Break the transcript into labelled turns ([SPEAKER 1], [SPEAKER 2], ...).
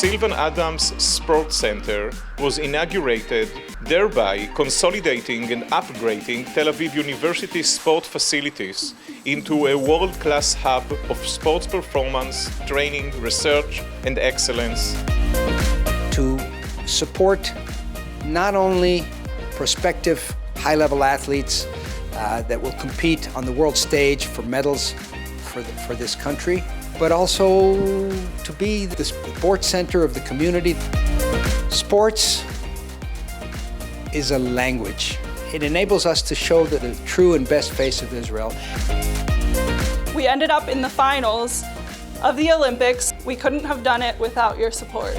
[SPEAKER 1] Sylvan Adams Sports Center was inaugurated, thereby consolidating and upgrading Tel Aviv University's sport facilities into a world-class hub of sports performance, training, research, and excellence.
[SPEAKER 2] To support not only prospective high-level athletes that will compete on the world stage for medals for this country, but also to be the sports center of the community. Sports is a language. It enables us to show the true and best face of Israel.
[SPEAKER 3] We ended up in the finals of the Olympics. We couldn't have done it without your support.